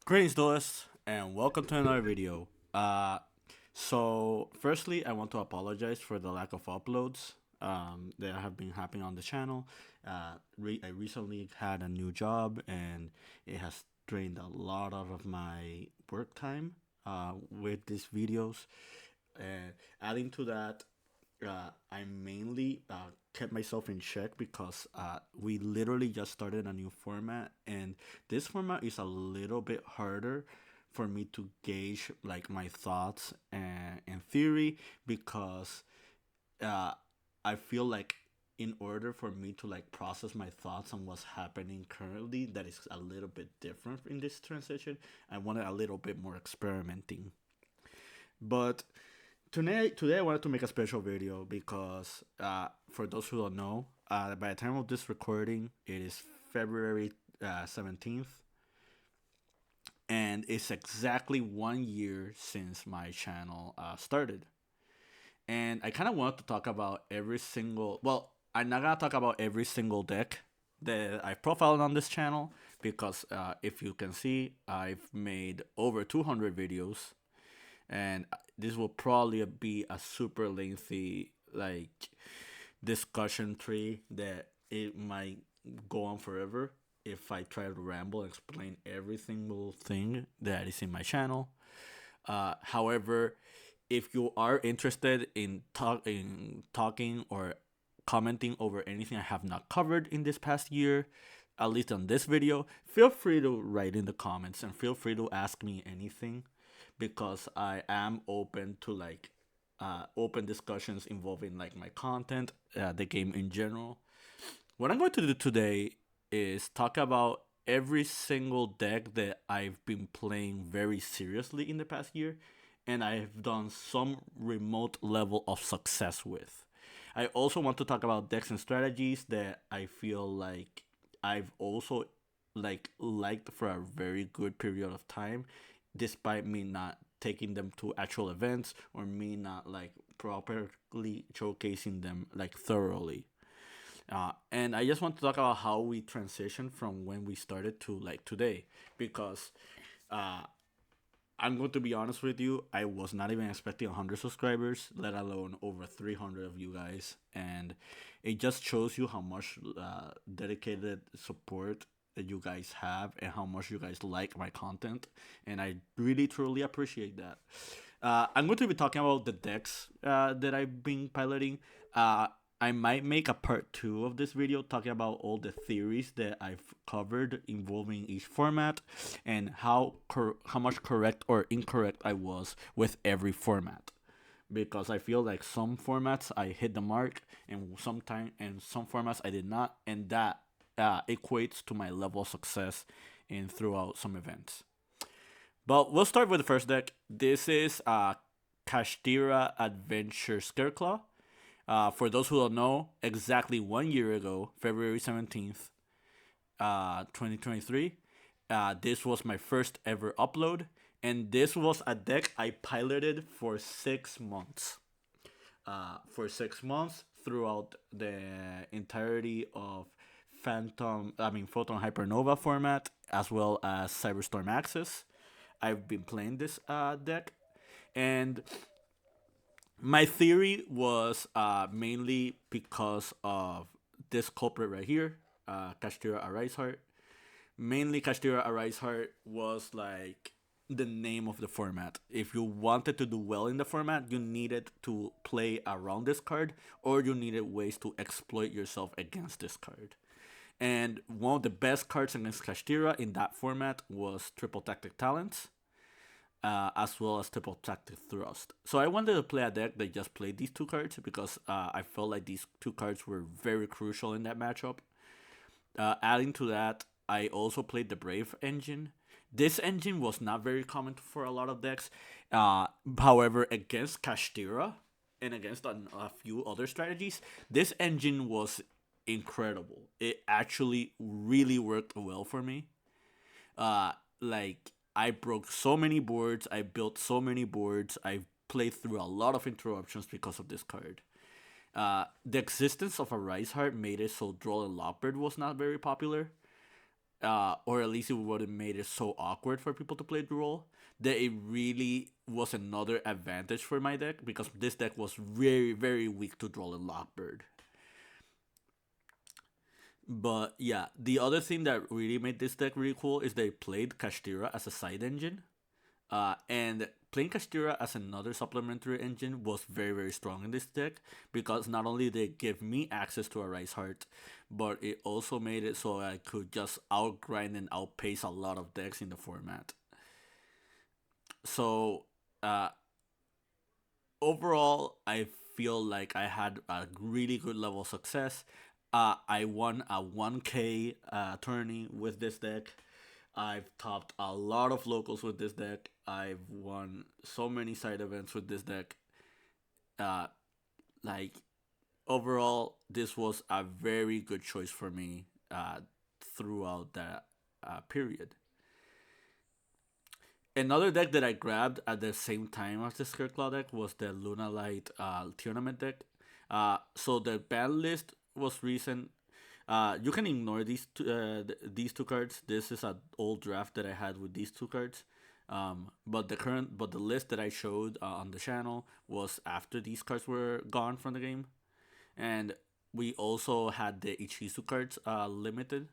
Greetings, Doris, and welcome to another video. So firstly, I want to apologize for the lack of uploads that have been happening on the channel. I recently had a new job, and it has drained a lot out of my work time with these videos. And adding to that, I mainly kept myself in check because we literally just started a new format, and this format is a little bit harder for me to gauge like my thoughts and theory because uh, I feel like in order for me to like process my thoughts on what's happening currently that is a little bit different in this transition, I wanted a little bit more experimenting. But today I wanted to make a special video because for those who don't know, by the time of this recording, it is February 17th, and it's exactly 1 year since my channel started. And I kind of wanted to talk about well, I'm not gonna talk about every single deck that I profiled on this channel because if you can see, I've made over 200 videos, and this will probably be a super lengthy like discussion tree that it might go on forever if I try to ramble and explain every single thing that is in my channel. However, if you are interested in talking or commenting over anything I have not covered in this past year, at least on this video, feel free to write in the comments and feel free to ask me anything because I am open to like open discussions involving like my content, the game in general. What I'm going to do today is talk about every single deck that I've been playing very seriously in the past year, and I've done some remote level of success with. I also want to talk about decks and strategies that I feel like I've also liked for a very good period of time, despite me not taking them to actual events or me not like properly showcasing them like thoroughly. And I just want to talk about how we transitioned from when we started to like today, because uh, I'm going to be honest with you, I was not even expecting 100 subscribers, let alone over 300 of you guys, and it just shows you how much dedicated support that you guys have and how much you guys like my content, and I really truly appreciate that. I'm going to be talking about the decks that I've been piloting. Uh, I might make a part two of this video talking about all the theories that I've covered involving each format and how much correct or incorrect I was with every format. Because I feel like some formats I hit the mark and some formats I did not, and that equates to my level of success in throughout some events. But we'll start with the first deck. This is Kashtira Adventure Scareclaw. For those who don't know, exactly 1 year ago, February 17th, 2023, this was my first ever upload. And this was a deck I piloted for 6 months. For 6 months throughout the entirety of Photon Hypernova format, as well as Cyberstorm Axis. I've been playing this deck, and my theory was mainly because of this culprit right here, Kashtira Arise Heart. Mainly, Kashtira Arise Heart was like the name of the format. If you wanted to do well in the format, you needed to play around this card, or you needed ways to exploit yourself against this card. And one of the best cards against Kashtira in that format was Triple Tactic Talents, as well as Triple Tactic Thrust. So I wanted to play a deck that just played these two cards because I felt like these two cards were very crucial in that matchup. Adding to that, I also played the Brave engine. This engine was not very common for a lot of decks. However, against Kashtira and against a few other strategies, this engine was incredible. It actually really worked well for me. Like, I broke so many boards, I built so many boards, I played through a lot of interruptions because of this card. The existence of a Rise Heart made it so Droll and Lockbird was not very popular. or at least it would have made it so awkward for people to play the role that it really was another advantage for my deck because this deck was very very weak to draw a Lockbird. But yeah, the other thing that really made this deck really cool is they played Kashtira as a side engine. And playing Kashtira as another supplementary engine was very, very strong in this deck because not only they give me access to a Rice Heart, but it also made it so I could just outgrind and outpace a lot of decks in the format. So, uh, overall, I feel like I had a really good level of success. I won a 1K tourney with this deck. I've topped a lot of locals with this deck. I've won so many side events with this deck. Uh, like overall, this was a very good choice for me throughout that period. Another deck that I grabbed at the same time as the Scareclaw deck was the Luna Light tournament deck. So the ban list was recent. You can ignore these two cards. This is an old draft that I had with these two cards. But the list that I showed on the channel was after these cards were gone from the game, and we also had the Ichizu cards limited.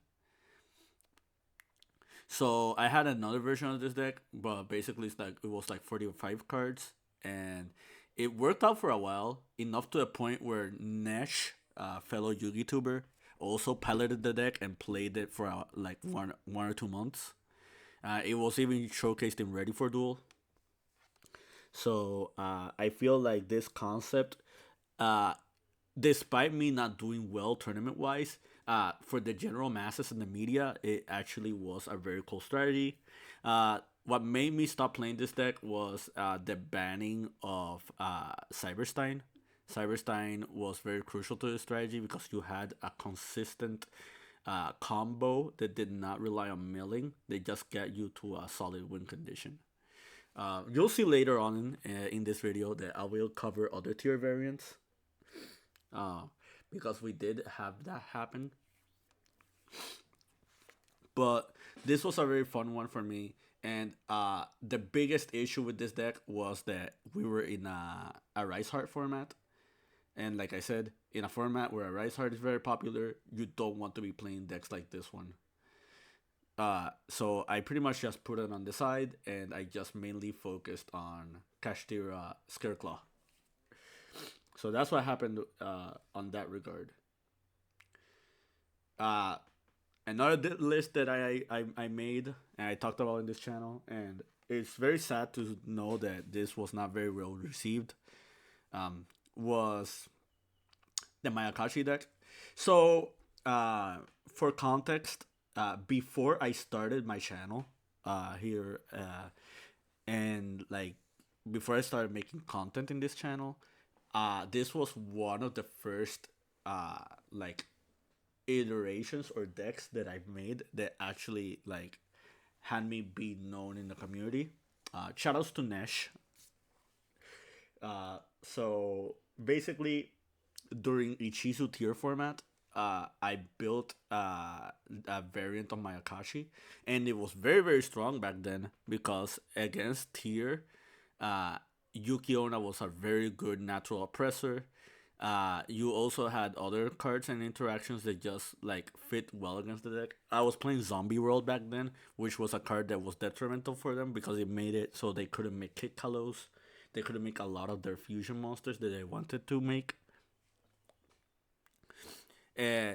So I had another version of this deck, but basically it was like 45 cards, and it worked out for a while, enough to a point where Nesh, fellow Yugi tuber, also piloted the deck and played it for like one or 2 months. It was even showcased in Ready for Duel. So I feel like this concept, uh, despite me not doing well tournament wise, for the general masses and the media, it actually was a very cool strategy. What made me stop playing this deck was the banning of Cyberstein. Cyberstein was very crucial to the strategy because you had a consistent combo that did not rely on milling. They just get you to a solid win condition. You'll see later on in this video that I will cover other tier variants uh, because we did have that happen. But this was a very fun one for me. And the biggest issue with this deck was that we were in a Rice Heart format. And like I said, in a format where a Rice Heart is very popular, you don't want to be playing decks like this one. So I pretty much just put it on the side and I just mainly focused on Kashtira Scareclaw. So that's what happened on that regard. Uh, Another list that I made and I talked about in this channel, and it's very sad to know that this was not very well received, was the Mayakashi deck. So, for context, before I started my channel here, and like before I started making content in this channel, this was one of the first like iterations or decks that I've made that actually like had me be known in the community. Shoutouts to Nesh. So basically, during Ichizu tier format, I built a variant of my Akashi, and it was very very strong back then because against tier, uh, Yuki Onna was a very good natural oppressor. You also had other cards and interactions that just like fit well against the deck. I was playing Zombie World back then, which was a card that was detrimental for them because it made it so they couldn't make Kit Kalos. They couldn't make a lot of their fusion monsters that they wanted to make. Uh,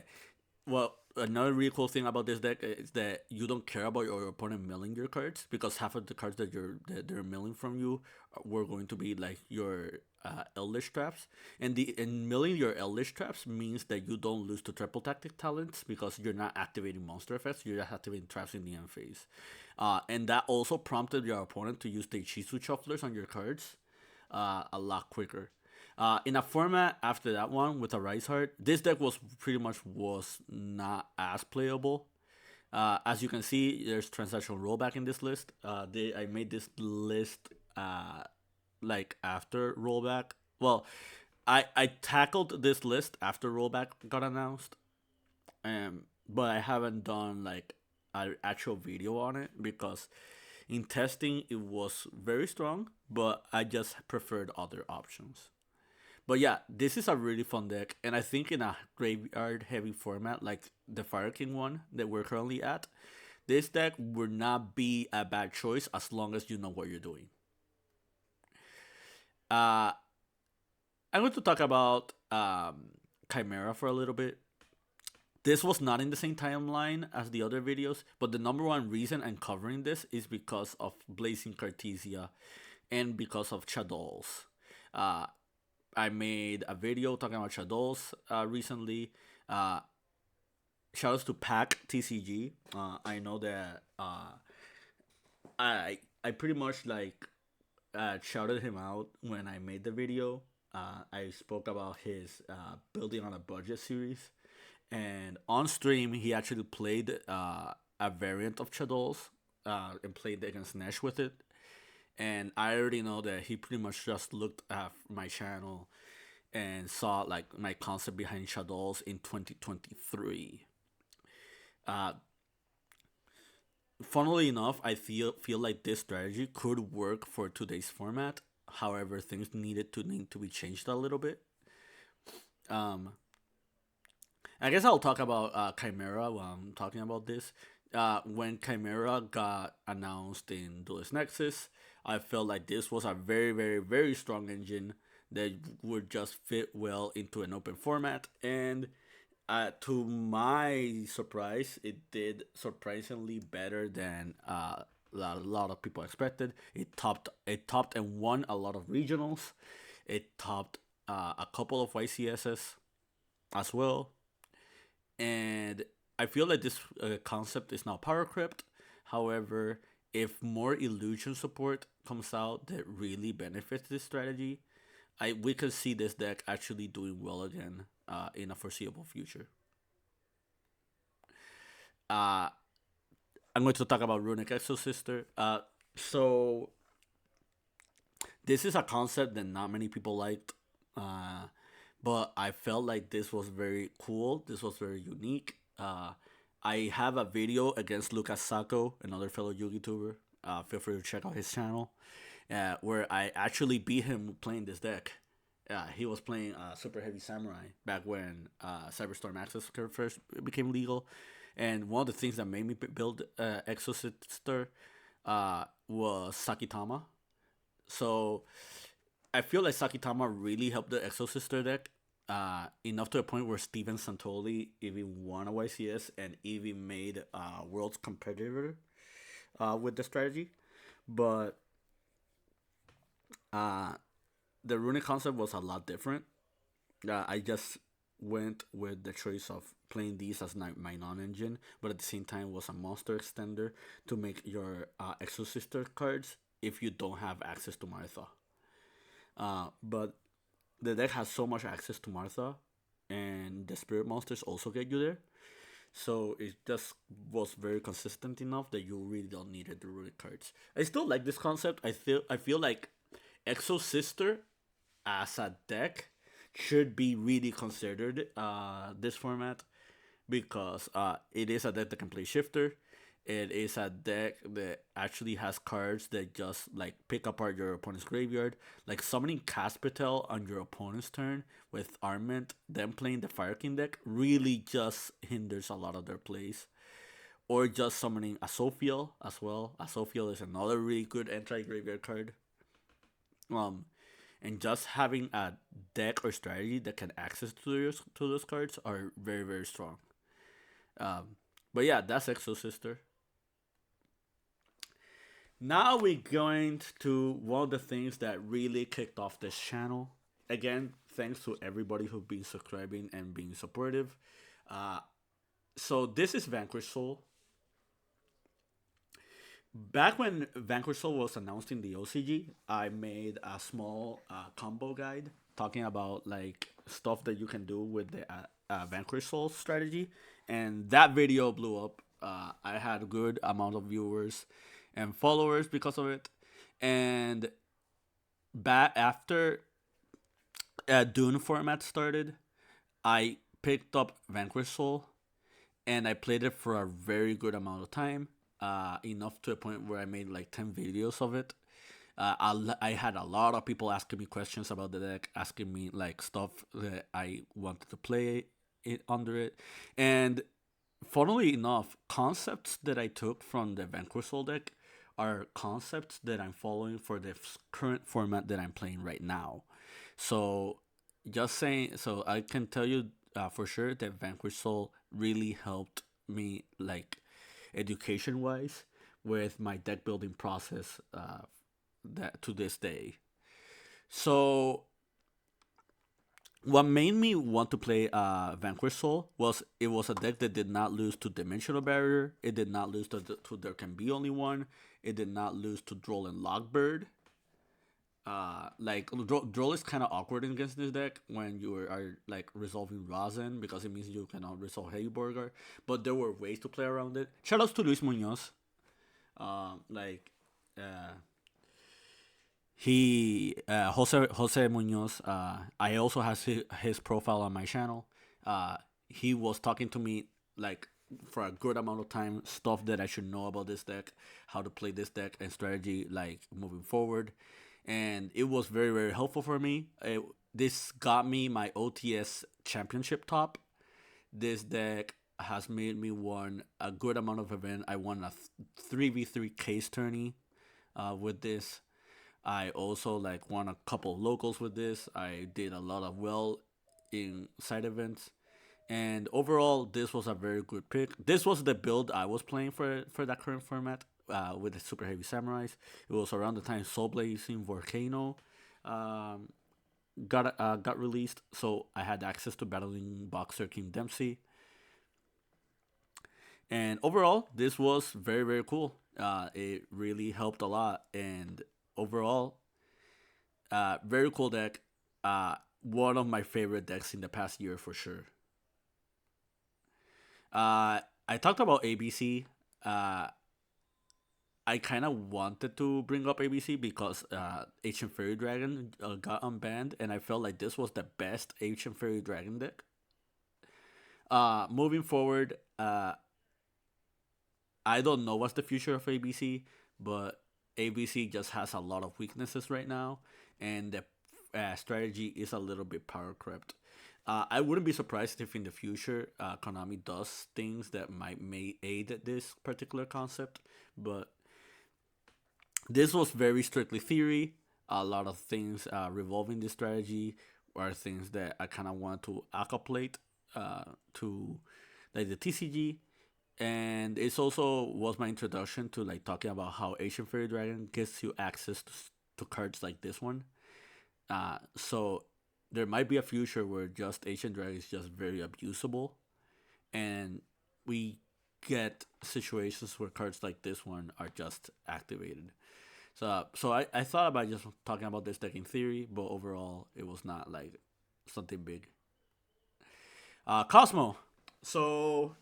well, another really cool thing about this deck is that you don't care about your opponent milling your cards because half of the cards that they're milling from you were going to be like your Eldritch traps, and milling your Eldritch traps means that you don't lose to triple tactic talents because you're not activating monster effects. You're just activating traps in the end phase, and that also prompted your opponent to use the Ichizu shufflers on your cards a lot quicker. In a format after that one with a Rice Heart, this deck was not as playable. As you can see, there's transactional rollback in this list. I made this list like after rollback. Well, I tackled this list after rollback got announced, but I haven't done like an actual video on it because in testing it was very strong, but I just preferred other options. But yeah, this is a really fun deck, and I think in a graveyard heavy format like the Fire King one that we're currently at, this deck would not be a bad choice as long as you know what you're doing. Uh, I'm going to talk about Chimera for a little bit. This was not in the same timeline as the other videos, but the number one reason I'm covering this is because of Blazing Cartesia and because of Shadows. Uh, I made a video talking about Shadows recently. Uh, Shoutouts to Pack TCG. I know that I pretty much like shouted him out when I made the video. I spoke about his building on a budget series, and on stream he actually played a variant of Shadows and played against Nesh with it. And I already know that he pretty much just looked at my channel and saw like my concept behind Shadows in 2023. Uh, Funnily enough, I feel like this strategy could work for today's format. However, things need to be changed a little bit. Um, I guess I'll talk about Chimera while I'm talking about this. When Chimera got announced in Duelist Nexus, I felt like this was a very, very, very strong engine that would just fit well into an open format. And to my surprise, it did surprisingly better than a lot of people expected. It topped and won a lot of regionals. It topped a couple of YCSs as well, and I feel like this concept is now power crept. However, if more illusion support comes out that really benefits this strategy, I we could see this deck actually doing well again in a foreseeable future. Uh, I'm going to talk about Runic Exosister. So this is a concept that not many people liked, uh, but I felt like this was very cool. This was very unique. I have a video against Lucas Sacco, another fellow YouTuber. Feel free to check out his channel, where I actually beat him playing this deck. He was playing Super Heavy Samurai back when Cyberstorm Access first became legal, and one of the things that made me build Exosister was Sakitama. So I feel like Sakitama really helped the Exosister deck enough to a point where Steven Santoli even won a YCS and even made Worlds competitor with the strategy. But uh, the runic concept was a lot different. I just went with the choice of playing these as my non-engine, but at the same time was a monster extender to make your Exosister cards if you don't have access to Martha. But the deck has so much access to Martha, and the spirit monsters also get you there. So it just was very consistent enough that you really don't need the runic cards. I still like this concept. I feel like Exo Sister as a deck should be really considered this format because it is a deck that can play shifter. It is a deck that actually has cards that just like pick apart your opponent's graveyard. Like summoning Caspatel on your opponent's turn with Armament, then playing the Fire King deck really just hinders a lot of their plays. Or just summoning a Sophiel as well. A Sophiel is another really good anti graveyard card. Um, and just having a deck or strategy that can access to those cards are very very strong. Um, but yeah, that's Exo Sister. Now we're going to one of the things that really kicked off this channel. Again, thanks to everybody who's been subscribing and being supportive. Uh, so this is Vanquish Soul. Back when Vanquish Soul was announced in the OCG, I made a small combo guide talking about like stuff that you can do with the Vanquish Soul strategy, and that video blew up. I had a good amount of viewers and followers because of it, and back after Dune format started, I picked up Vanquish Soul, and I played it for a very good amount of time, enough to a point where I made like 10 videos of it. I had a lot of people asking me questions about the deck, asking me like stuff that I wanted to play it under it, and funnily enough, concepts that I took from the Vanquish Soul deck are concepts that I'm following for the current format that I'm playing right now. So, just saying, so I can tell you for sure that Vanquish Soul really helped me, like, education wise, with my deck building process that to this day. So, what made me want to play Vanquish Soul was it was a deck that did not lose to Dimensional Barrier. It did not lose to There Can Be Only One. It did not lose to Droll and Lockbird. Droll is kind of awkward against this deck when you are like resolving Rosin because it means you cannot resolve Heiborgar. But there were ways to play around it. Shoutouts to Luis Munoz. Like uh, he Jose Munoz. I also has his profile on my channel. He was talking to me like for a good amount of time, stuff that I should know about this deck, how to play this deck, and strategy like moving forward, and it was very very helpful for me. This got me my OTS championship top. This deck has made me won a good amount of event. I won a 3v3 case tourney with this. I also like won a couple locals with this. I did a lot of well in side events, and overall, this was a very good pick. This was the build I was playing for that current format with the super heavy samurais. It was around the time Soul Blazing Volcano um, got released, so I had access to battling Boxer King Dempsey. And overall, this was very very cool. It really helped a lot, and overall, very cool deck. One of my favorite decks in the past year for sure. I talked about ABC. Uh, I kind of wanted to bring up ABC because Ancient Fairy Dragon got unbanned, and I felt like this was the best Ancient Fairy Dragon deck. Moving forward, I don't know what's the future of ABC, but ABC just has a lot of weaknesses right now, and the strategy is a little bit power crept. I wouldn't be surprised if in the future Konami does things that might may aid this particular concept, but this was very strictly theory. A lot of things revolving this strategy are things that I kind of want to accopplate to like the TCG, and it's also was my introduction to like talking about how Asian Fairy Dragon gives you access to cards like this one. So there might be a future where just Asian Dragon is just very abusable, and we get situations where cards like this one are just activated. So I thought about just talking about this deck in theory, but overall it was not like something big. Cosmo. So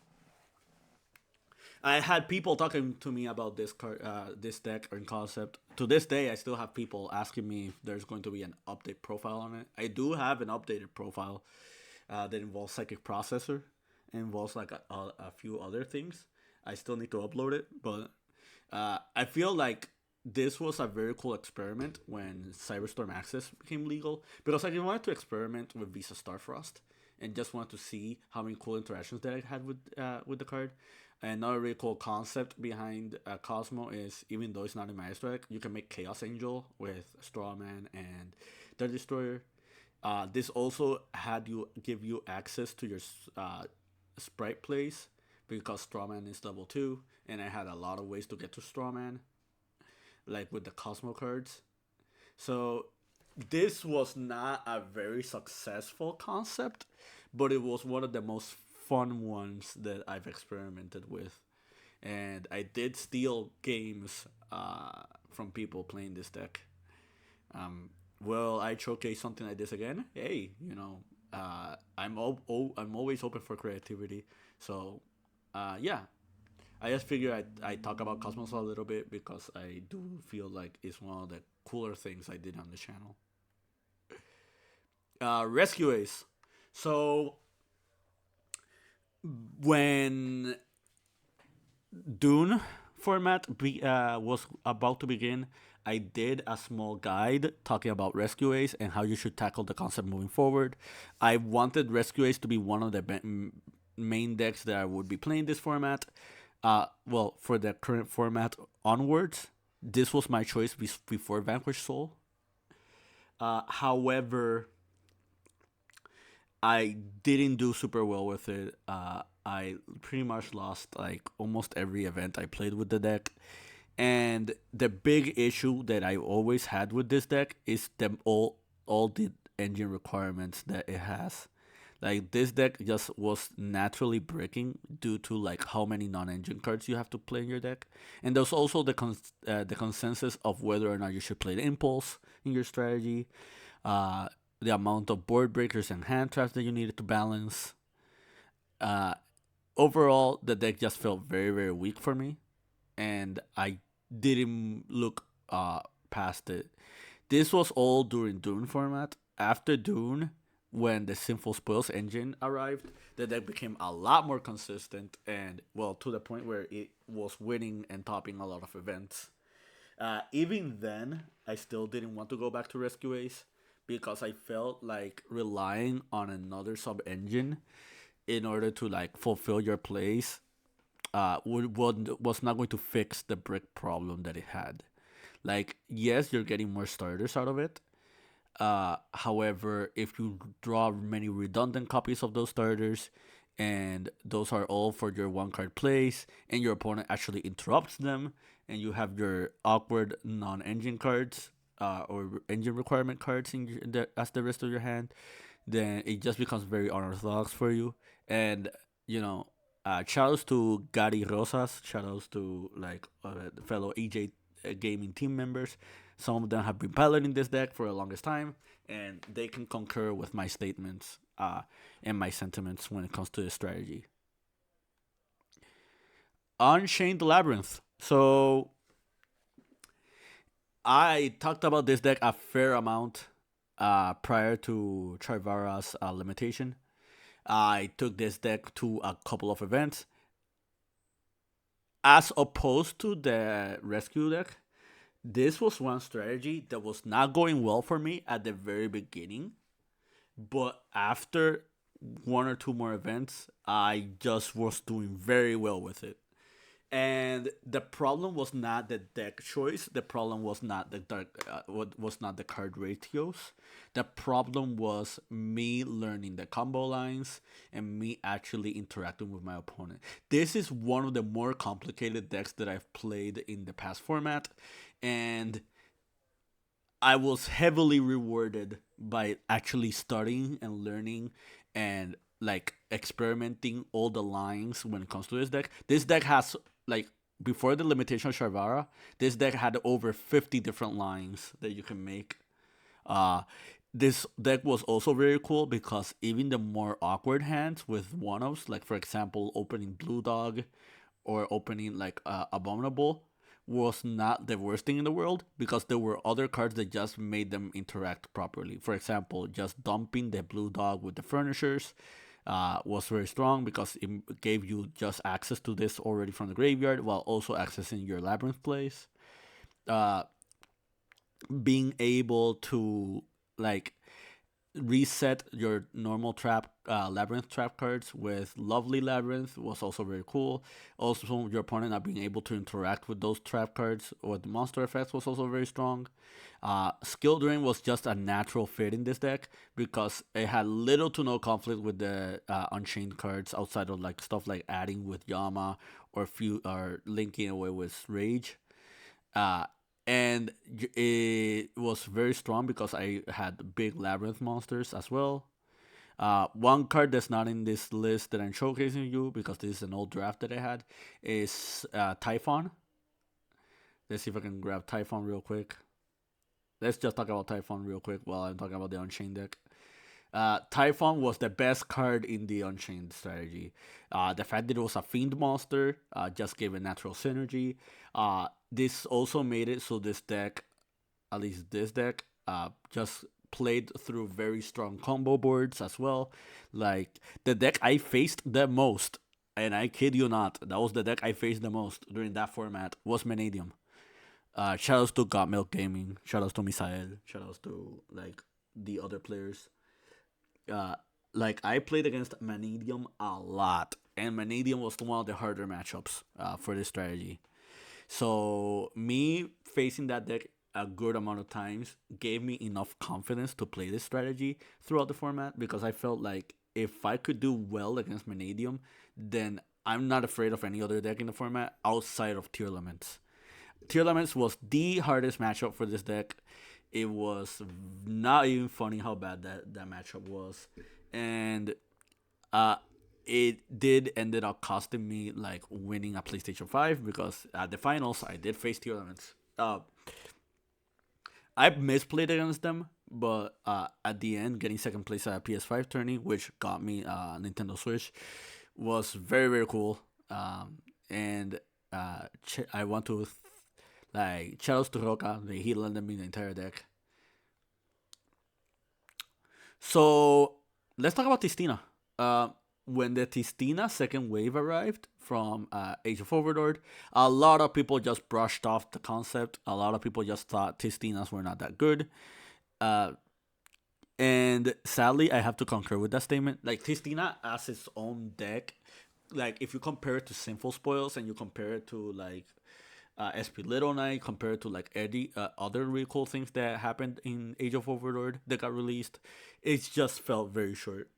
I had people talking to me about this card, this deck and concept. To this day, I still have people asking me if there's going to be an update profile on it. I do have an updated profile that involves Psychic Processor, involves like a few other things. I still need to upload it, but I feel like this was a very cool experiment when Cyberstorm Access became legal because I wanted to experiment with Visa Starfrost and just wanted to see how many cool interactions that I had with the card. Another really cool concept behind Cosmo is even though it's not in Maestro deck, you can make Chaos Angel with Strawman and Death Destroyer. This also had you give you access to your sprite plays because Strawman is level 2, and I had a lot of ways to get to Strawman, like with the Cosmo cards. So this was not a very successful concept, but it was one of the most fun ones that I've experimented with. And I did steal games from people playing this deck. Will I showcase something like this again? Hey, I'm always open for creativity. So, yeah, I just figure I talk about Cosmos a little bit because I do feel like it's one of the cooler things I did on the channel. Rescue Ace. So When Dune was about to begin, I did a small guide talking about Rescue Ace and how you should tackle the concept moving forward. I wanted Rescue Ace to be one of the main decks that I would be playing this format. Well, for the current format onwards, this was my choice before Vanquish Soul. However, I didn't do super well with it. I pretty much lost like almost every event I played with the deck. And the big issue that I always had with this deck is all the engine requirements that it has. Like this deck just was naturally breaking due to like how many non-engine cards you have to play in your deck, and there's also the consensus of whether or not you should play the impulse in your strategy, uh, the amount of board breakers and hand traps that you needed to balance. Uh, Overall, the deck just felt very weak for me, and I didn't look past it. This was all during Dune format. After Dune, when the Sinful Spoils engine arrived, the deck became a lot more consistent and, well, to the point where it was winning and topping a lot of events. Even then, I still didn't want to go back to Rescue Ace because I felt like relying on another sub engine in order to like fulfill your plays was not going to fix the brick problem that it had. Like, yes, you're getting more starters out of it. However, if you draw many redundant copies of those starters, and those are all for your one card plays, and your opponent actually interrupts them, and you have your awkward non engine cards or engine requirement cards as the rest of your hand, then it just becomes very unorthodox for you. And you know, shout outs to Gary Rosas, shout outs to like fellow EJ gaming team members. Some of them have been piloting this deck for the longest time, and they can concur with my statements and my sentiments when it comes to this strategy. Unchained Labyrinth. So I talked about this deck a fair amount prior to Charvara's limitation. I took this deck to a couple of events. As opposed to the rescue deck, this was one strategy that was not going well for me at the very beginning. But after one or two more events, I just was doing very well with it. And the problem was not the deck choice. The problem was not was not the card ratios. The problem was me learning the combo lines and me actually interacting with my opponent. This is one of the more complicated decks that I've played in the past format, and I was heavily rewarded by actually studying and learning and like experimenting all the lines when it comes to this deck. This deck has like before the limitation of Sharvara, this deck had over 50 different lines that you can make. Uh this deck was also very cool because even the more awkward hands with one-offs, like for example opening Blue Dog or opening like Abominable, was not the worst thing in the world because there were other cards that just made them interact properly. For example, just dumping the Blue Dog with the furnishers was very strong because it gave you just access to this already from the graveyard while also accessing your Labyrinth plays. Uh, Being able to like reset your normal trap labyrinth trap cards with lovely labyrinth was also very cool. Also, your opponent not being able to interact with those trap cards or the monster effects was also very strong. Skill drain was just a natural fit in this deck because it had little to no conflict with the unchained cards outside of like stuff like adding with Yama or few or linking away with Rage. Uh, and it was very strong because I had big labyrinth monsters as well. One card that's not in this list that I'm showcasing you because this is an old draft that I had is Typhon. Let's see if I can grab Typhon real quick. Let's just talk about Typhon real quick while I'm talking about the Unchained deck. Typhon was the best card in the Unchained strategy. The fact that it was a Fiend monster just gave it natural synergy. This also made it so this deck, at least this deck, just played through very strong combo boards as well. Like the deck I faced the most, and I kid you not, that was the deck I faced the most during that format was Vanadium. Shoutouts to God Milk Gaming, shoutouts to Misael, shoutouts to like the other players. Uh, like I played against Vanadium a lot, and Vanadium was one of the harder matchups for this strategy. So me facing that deck a good amount of times gave me enough confidence to play this strategy throughout the format because I felt like if I could do well against Vanadium, then I'm not afraid of any other deck in the format outside of Tier Limits. Tier Limits was the hardest matchup for this deck. It was not even funny how bad that matchup was. And uh, it did ended up costing me like winning a PlayStation 5 because at the finals I did face Tier Limits. I misplayed against them, but at the end, getting second place at a PS5 tourney, which got me Nintendo Switch, was very very cool. And I want to like shoutouts to Roca. He lended me the entire deck. So let's talk about Tistina. When the Tistina second wave arrived from Age of Overlord, a lot of people just brushed off the concept. A lot of people just thought Tistinas were not that good. Uh, and sadly, I have to concur with that statement. Like Tistina as its own deck, like if you compare it to Sinful Spoils and you compare it to like SP Little Knight compared to like Eddie, other really cool things that happened in Age of Overlord that got released, it just felt very short.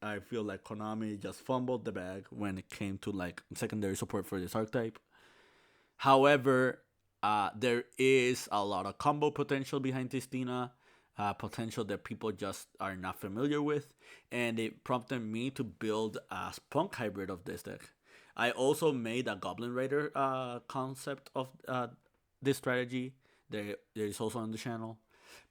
I feel like Konami just fumbled the bag when it came to like secondary support for this archetype. However, there is a lot of combo potential behind Tistina, potential that people just are not familiar with, and it prompted me to build a Spunk hybrid of this deck. I also made a Goblin Raider concept of this strategy. There is also on the channel.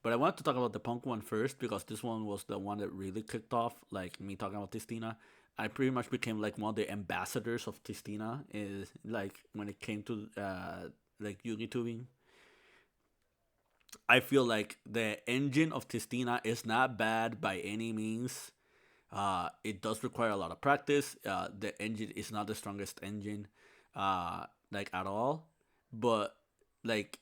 But I wanted to talk about the Punk one first because this one was the one that really kicked off, like me talking about Tistina. I pretty much became like one of the ambassadors of Tistina is like when it came to like YouTubing. I feel like the engine of Tistina is not bad by any means. It does require a lot of practice. The engine is not the strongest engine, like at all. But like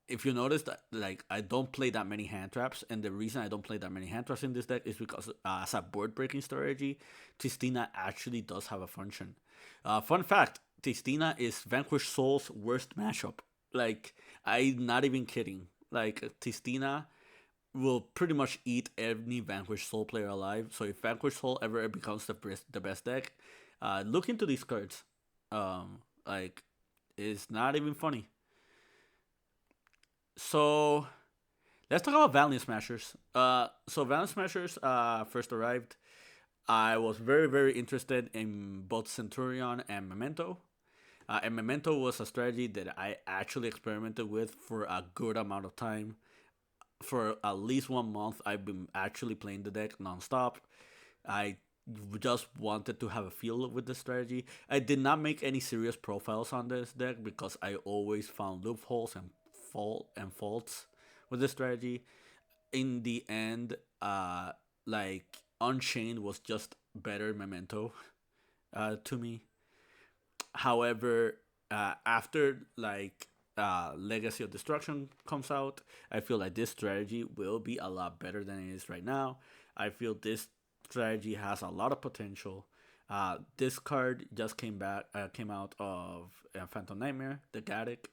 if you notice that like I don't play that many hand traps, and the reason I don't play that many hand traps in this deck is because as a board breaking strategy, Tistina actually does have a function. Fun fact: Tistina is Vanquish Soul's worst matchup. Like I'm not even kidding. Like Tistina will pretty much eat any Vanquish Soul player alive. So if Vanquish Soul ever becomes the best deck, look into these cards. Like it's not even funny. So let's talk about Valiant Smashers. So Valiant Smashers first arrived. I was very very interested in both Centurion and Memento. And Memento was a strategy that I actually experimented with for a good amount of time. For at least 1 month, I've been actually playing the deck nonstop. I just wanted to have a feel with the strategy. I did not make any serious profiles on this deck because I always found loopholes and faults with the strategy. In the end, like Unchained was just better Memento to me. However, after like Legacy of Destruction comes out, I feel like this strategy will be a lot better than it is right now. I feel this strategy has a lot of potential. This card just came out of Phantom Nightmare, the Gaddock.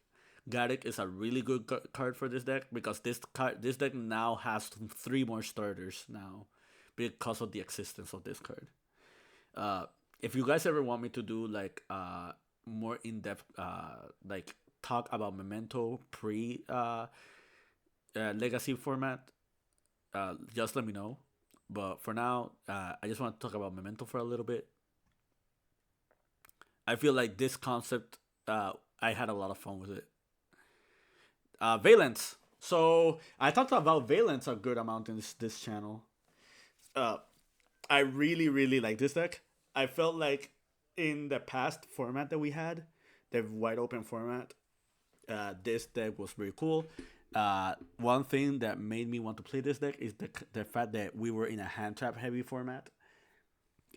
Gaddock is a really good card for this deck because this deck now has three more starters now because of the existence of this card. Uh, if you guys ever want me to do like more in depth like talk about Memento pre Legacy format, just let me know. But for now, I just want to talk about Memento for a little bit. I feel like this concept, I had a lot of fun with it. Valence. So I talked about Valence a good amount in this channel. Uh, I really really like this deck. I felt like in the past format that we had, the wide open format, this deck was very cool. One thing that made me want to play this deck is the fact that we were in a hand trap heavy format,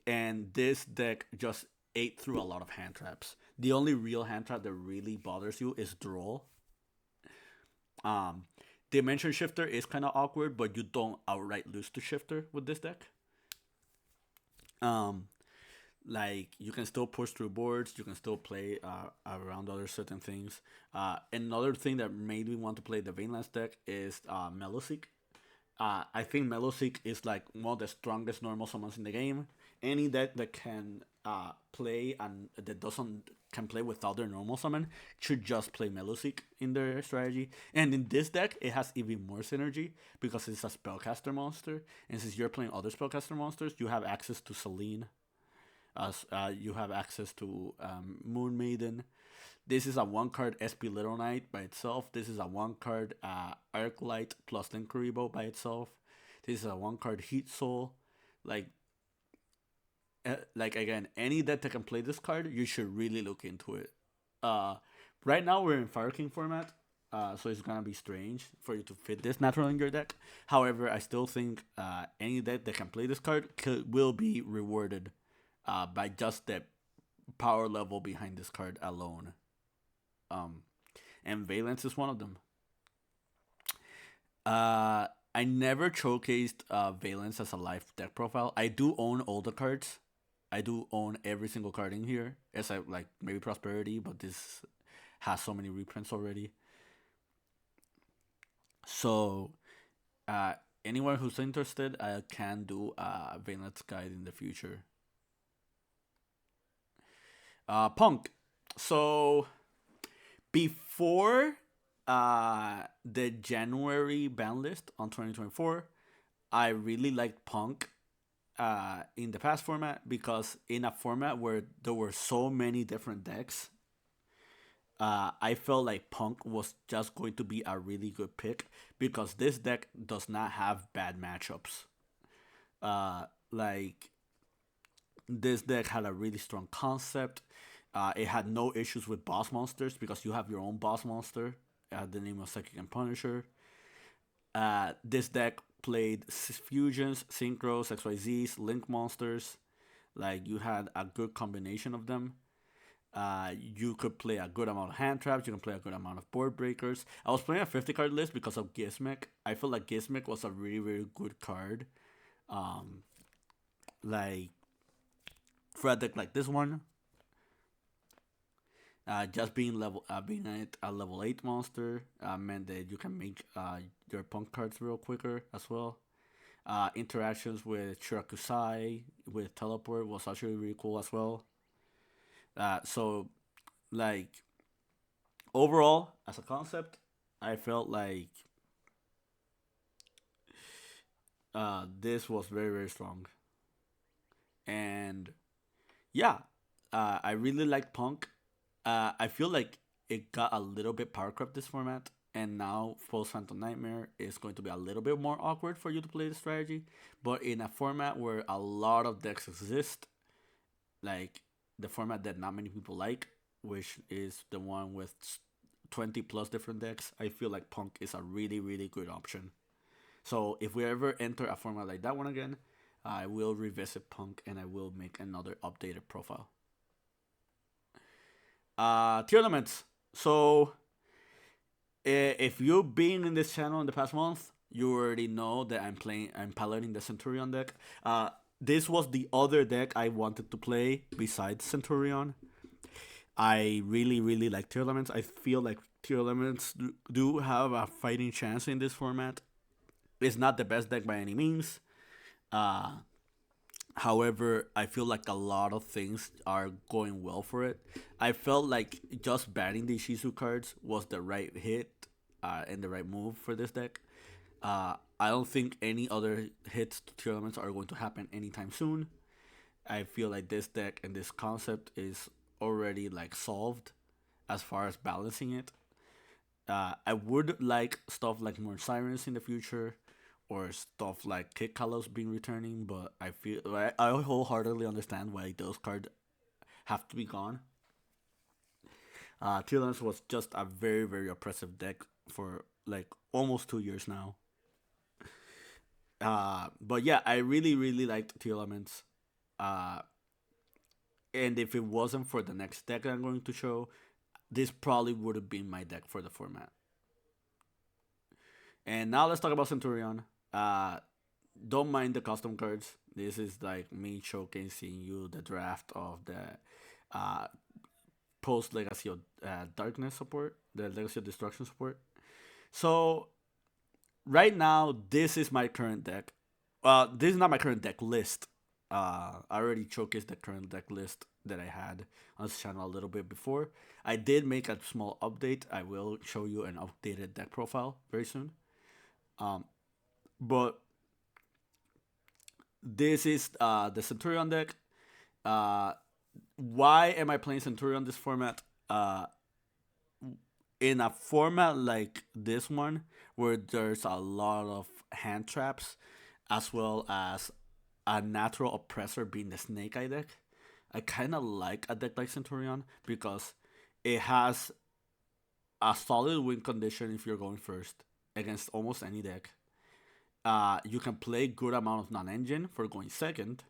and this deck just ate through a lot of hand traps. The only real hand trap that really bothers you is draw. Um, Dimension Shifter is kind of awkward, but you don't outright lose to Shifter with this deck. Um, like you can still push through boards, you can still play around other certain things. Another thing that made me want to play the Veinlands deck is Meloseek. I think Meloseek is like one of the strongest normal summons in the game. Any deck that can play and that doesn't can play without their normal summon should just play Meloseek in their strategy. And in this deck, it has even more synergy because it's a spellcaster monster. And since you're playing other spellcaster monsters, you have access to Selene. You have access to Moon Maiden. This is a one card SP Little Knight by itself. This is a one card Arc Light plus Linkuribo by itself. This is a one card Heat Soul. Like, like again, any deck that can play this card, you should really look into it. Uh, right now we're in Fire King format, so it's gonna be strange for you to fit this natural in your deck. However, I still think any deck that can play this card will be rewarded by just the power level behind this card alone. Um, and Valence is one of them. I never showcased Valence as a live deck profile. I do own all the cards. I do own every single card in here, except like maybe Prosperity, but this has so many reprints already. So, uh, anyone who's interested, I can do a Valence guide in the future. Punk. So before the January ban list on 2024, I really liked Punk in the past format because in a format where there were so many different decks, I felt like Punk was just going to be a really good pick because this deck does not have bad matchups. Like this deck had a really strong concept. It had no issues with boss monsters because you have your own boss monster. The name of Psychic and Punisher. This deck played fusions, synchros, XYZs, link monsters. Like you had a good combination of them. You could play a good amount of hand traps. You can play a good amount of board breakers. I was playing a 50 card list because of Gizmek. I felt like Gizmek was a really, really good card. Um, like for a deck like this one, just being a level 8 monster meant that you can make your punk cards real quicker as well. Interactions with Shirakusai with teleport was actually really cool as well. So like overall as a concept, I felt like this was very very strong, and yeah, I really like Punk. I feel like it got a little bit power crept this format, and now Post Phantom Nightmare is going to be a little bit more awkward for you to play the strategy. But in a format where a lot of decks exist, like the format that not many people like, which is the one with 20 plus different decks, I feel like Punk is a really, really good option. So if we ever enter a format like that one again, I will revisit Punk and I will make another updated profile. Tier limits. So if you've been in this channel in the past month, you already know that I'm piloting the Centurion deck. This was the other deck I wanted to play besides Centurion. I really, really like Tier Elements. I feel like Tier Elements do have a fighting chance in this format. It's not the best deck by any means. Uh, However, I feel like a lot of things are going well for it. I felt like just banning the Shizu cards was the right hit and the right move for this deck. I don't think any other hits to tier elements are going to happen anytime soon. I feel like this deck and this concept is already like solved as far as balancing it. I would like stuff like more sirens in the future, or stuff like Kick Kalos being returning, but I wholeheartedly understand why those cards have to be gone. Tealance was just a very very oppressive deck for like almost 2 years now. But yeah, I really really liked T Elements. Uh, and if it wasn't for the next deck I'm going to show, this probably would have been my deck for the format. And now let's talk about Centurion. Uh, don't mind the custom cards. This is like me showcasing you the draft of the uh, post Legacy of Darkness support, the Legacy of Destruction support. So right now, this is my current deck. This is not my current deck list. I already showcased the current deck list that I had on this channel a little bit before. I did make a small update. I will show you an updated deck profile very soon. Um, but this is the Centurion deck. Uh, why am I playing Centurion this format? In a format like this one, where there's a lot of hand traps, as well as a natural oppressor being the Snake Eye deck, I kind of like a deck like Centurion because it has a solid win condition if you're going first against almost any deck. You can play good amount of non-engine for going second.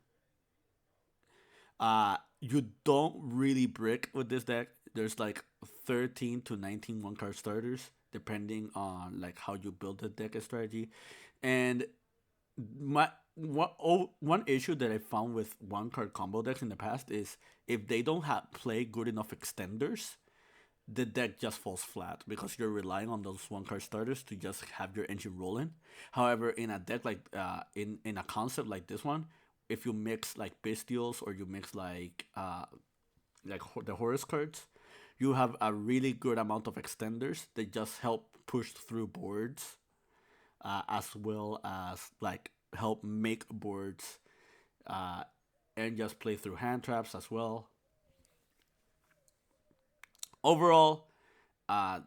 You don't really brick with this deck. There's like 13 to 19 one card starters depending on like how you build the deck strategy. And my one issue that I found with one card combo decks in the past is if they don't have play good enough extenders, the deck just falls flat because you're relying on those one card starters to just have your engine rolling. However, in a deck like in a concept like this one, if you mix like bestials or you mix like the Horus cards, you have a really good amount of extenders that just help push through boards, as well as like help make boards, uh, and just play through hand traps as well. Overall,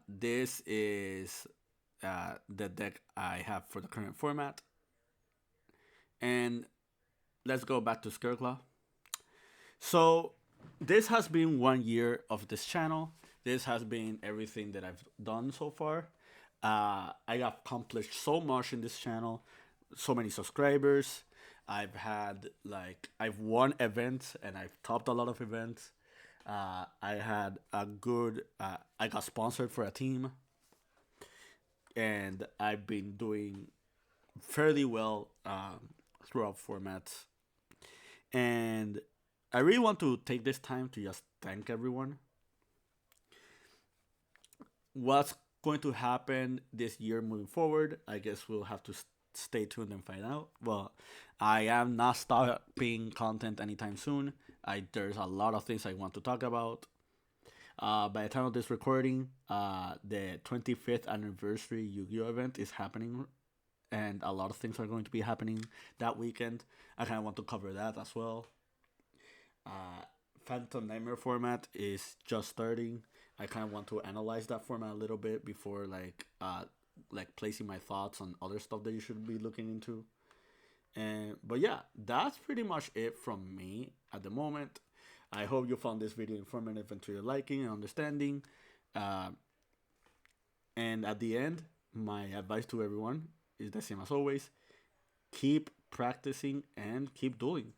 this is the deck I have for the current format. And let's go back to Skirkla. So this has been 1 year of this channel. This has been everything that I've done so far. I have accomplished so much in this channel, so many subscribers. I've won events and I've topped a lot of events. I had a good. I got sponsored for a team, and I've been doing fairly well throughout formats. And I really want to take this time to just thank everyone. What's going to happen this year moving forward? I guess we'll have to stay tuned and find out. Well, I am not stopping content anytime soon. There's a lot of things I want to talk about. By the time of this recording, the 25th anniversary Yu-Gi-Oh event is happening, and a lot of things are going to be happening that weekend. I kind of want to cover that as well. Uh, Phantom Nightmare format is just starting. I kind of want to analyze that format a little bit before like placing my thoughts on other stuff that you should be looking into. And but yeah, that's pretty much it from me at the moment. I hope you found this video informative and to your liking and understanding. Uh, and at the end, my advice to everyone is the same as always: keep practicing and keep doing.